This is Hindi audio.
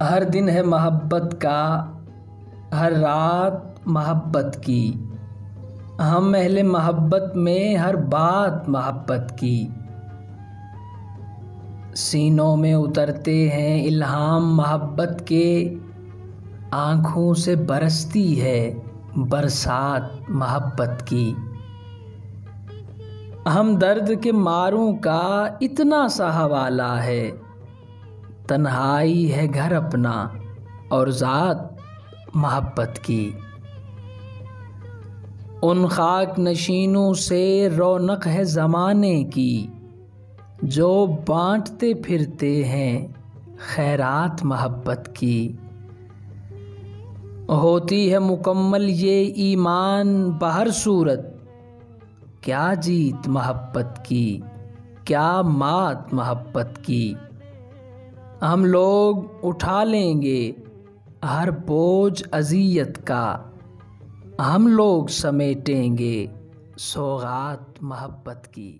हर दिन है मोहब्बत का, हर रात मोहब्बत की। हम अहले मोहब्बत में हर बात मोहब्बत की। सीनों में उतरते हैं इल्हाम मोहब्बत के, आँखों से बरसती है बरसात मोहब्बत की। हम दर्द के मारों का इतना सा हवाला है, तन्हाई है घर अपना और ज़ात मोहब्बत की। उन खाक नशीनों से रौनक है ज़माने की, जो बांटते फिरते हैं खैरात मोहब्बत की। होती है मुकम्मल ये ईमान बहर सूरत, क्या जीत मोहब्बत की, क्या मात मोहब्बत की। हम लोग उठा लेंगे हर बोझ अज़ियत का, हम लोग समेटेंगे सौगात मोहब्बत की।